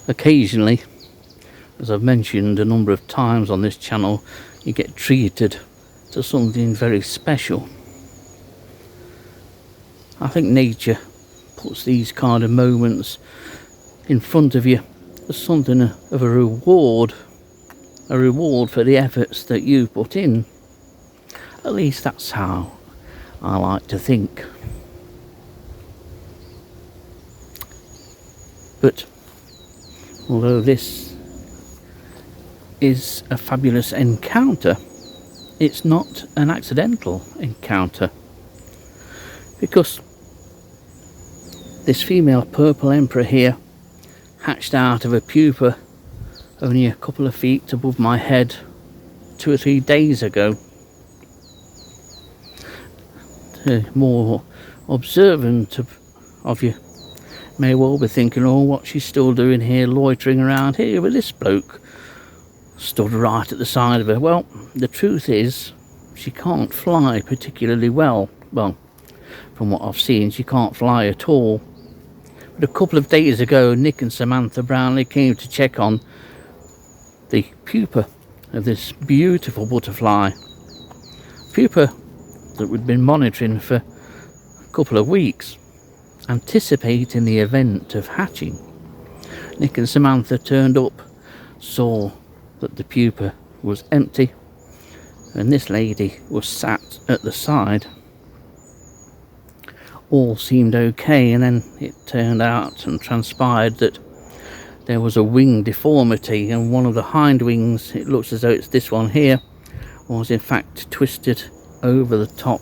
Occasionally, as I've mentioned a number of times on this channel, you get treated to something very special. I think nature puts these kind of moments in front of you as something of a reward for the efforts that you put in. At least that's how I like to think. But although this is a fabulous encounter, it's not an accidental encounter, because this female purple emperor here hatched out of a pupa only a couple of feet above my head 2 or 3 days ago. The more observant of you may well be thinking, oh, what's she still doing here, loitering around here with this bloke stood right at the side of her? Well, the truth is, she can't fly particularly well. Well, from what I've seen, she can't fly at all. But a couple of days ago, Nick and Samantha Brownlee came to check on the pupa of this beautiful butterfly. Pupa that we'd been monitoring for a couple of weeks, anticipating the event of hatching. Nick and Samantha turned up, saw that the pupa was empty, and this lady was sat at the side. All seemed okay, and then it turned out and transpired that there was a wing deformity, and one of the hind wings, it looks as though it's this one here, was in fact twisted over the top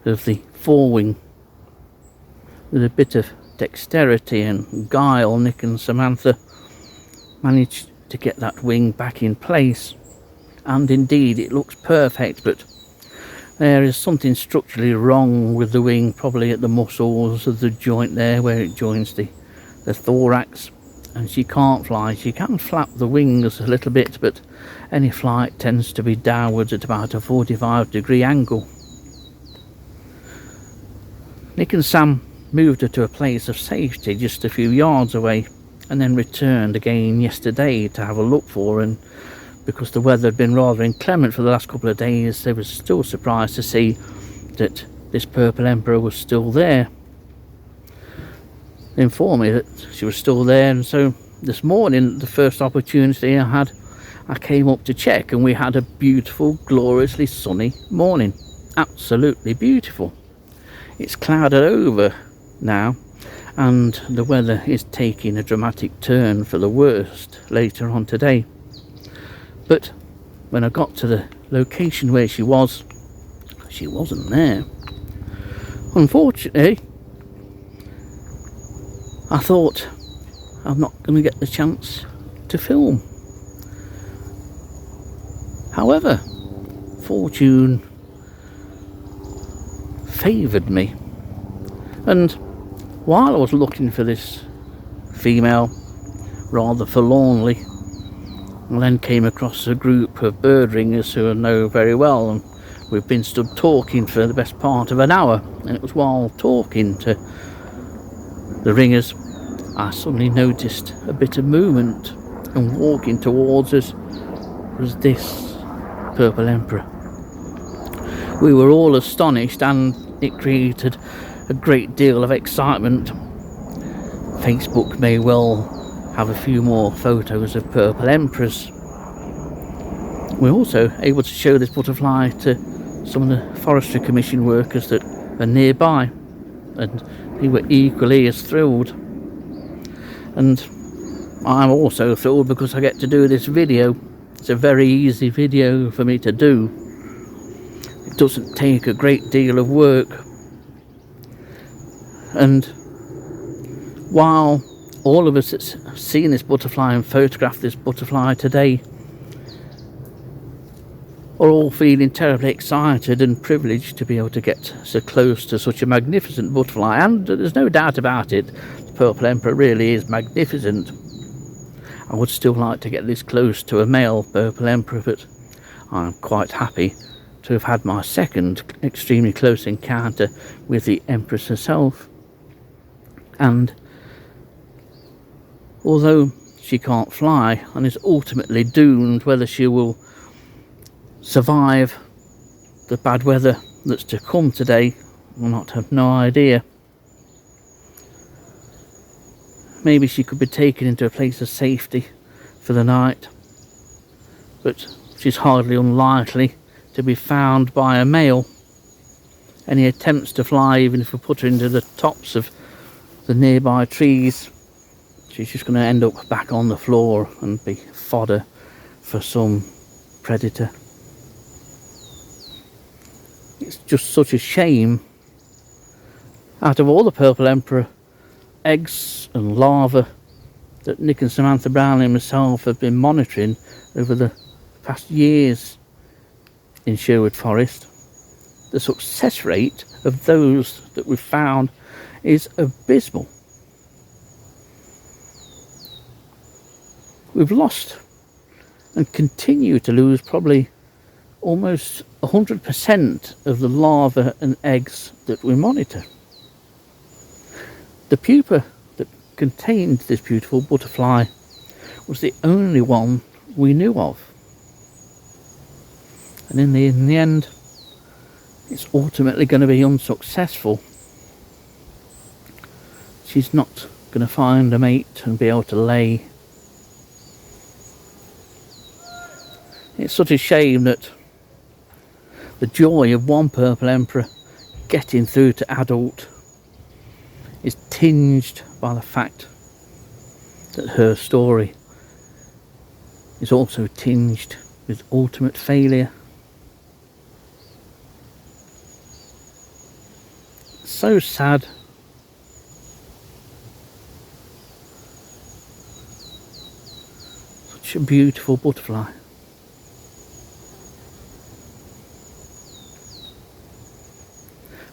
of the forewing. With a bit of dexterity and guile, Nick and Samantha managed to get that wing back in place, and indeed it looks perfect, but there is something structurally wrong with the wing, probably at the muscles of the joint there where it joins the thorax, and she can't fly. She can flap the wings a little bit, but any flight tends to be downwards at about a 45-degree angle. Nick and Sam moved her to a place of safety just a few yards away, and then returned again yesterday to have a look for her, and because the weather had been rather inclement for the last couple of days, they were still surprised to see that this purple emperor was still there. They informed me that she was still there, and so this morning, the first opportunity I had, I came up to check, and we had a beautiful, gloriously sunny morning. Absolutely beautiful. It's clouded over now, and the weather is taking a dramatic turn for the worst later on today. But when I got to the location where she wasn't there. Unfortunately, I thought I'm not going to get the chance to film. However, fortune favoured me, and while I was looking for this female rather forlornly, I then came across a group of bird ringers who I know very well, and we've been stood talking for the best part of an hour, and it was while talking to the ringers I suddenly noticed a bit of movement, and walking towards us was this purple emperor. We were all astonished, and it created a great deal of excitement. Facebook may well have a few more photos of purple emperors. We're also able to show this butterfly to some of the Forestry Commission workers that are nearby, and they were equally as thrilled. And I'm also thrilled because I get to do this video. It's a very easy video for me to do. It doesn't take a great deal of work. And while all of us that's seen this butterfly and photographed this butterfly today are all feeling terribly excited and privileged to be able to get so close to such a magnificent butterfly, and there's no doubt about it, the purple emperor really is magnificent. I would still like to get this close to a male purple emperor, but I'm quite happy to have had my second extremely close encounter with the Empress herself. And although she can't fly and is ultimately doomed, whether she will survive the bad weather that's to come today, we'll not have no idea. Maybe she could be taken into a place of safety for the night, but she's hardly unlikely to be found by a male. Any attempts to fly, even if we put her into the tops of the nearby trees, she's just going to end up back on the floor and be fodder for some predator. It's just such a shame. Out of all the Purple Emperor eggs and larvae that Nick and Samantha Brownlee and myself have been monitoring over the past years in Sherwood Forest, the success rate of those that we've found is abysmal. We've lost and continue to lose probably almost 100% of the larvae and eggs that we monitor. The pupa that contained this beautiful butterfly was the only one we knew of. And in the end, it's ultimately going to be unsuccessful. She's not going to find a mate and be able to lay. It's such a shame that the joy of one Purple Emperor getting through to adult is tinged by the fact that her story is also tinged with ultimate failure. So sad. Such a beautiful butterfly.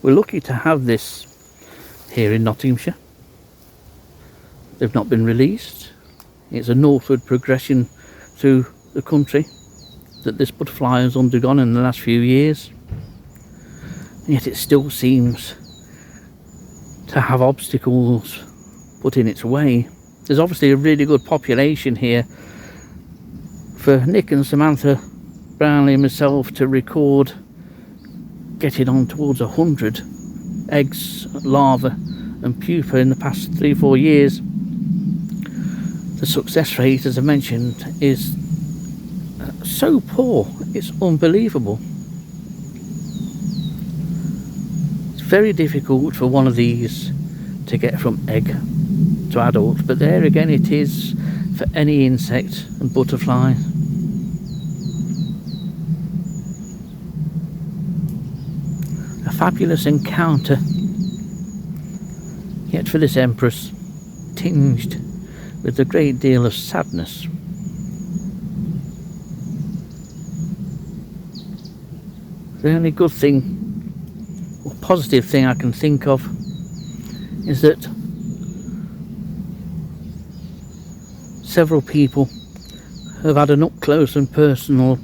We're lucky to have this here in Nottinghamshire. They've not been released. It's a northward progression through the country that this butterfly has undergone in the last few years, and yet it still seems to have obstacles put in its way. There's obviously a really good population here for Nick and Samantha Brownlee and myself to record getting on towards 100 eggs, larvae and pupa in the past 3-4 years. The success rate, as I mentioned, is so poor, it's unbelievable. It's very difficult for one of these to get from egg to adult, but there again it is for any insect and butterfly. A fabulous encounter, yet for this Empress, tinged with a great deal of sadness. The only good thing, or positive thing I can think of, is that several people have had an up close and personal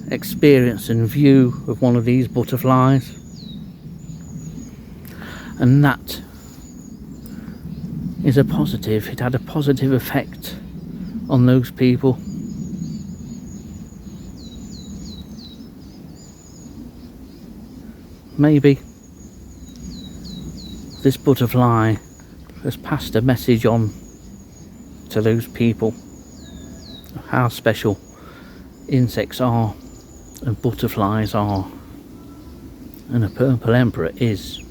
experience and view of one of these butterflies, and that is a positive. It had a positive effect on those people. Maybe this butterfly has passed a message on to those people of how special insects are and butterflies are, and a Purple Emperor is.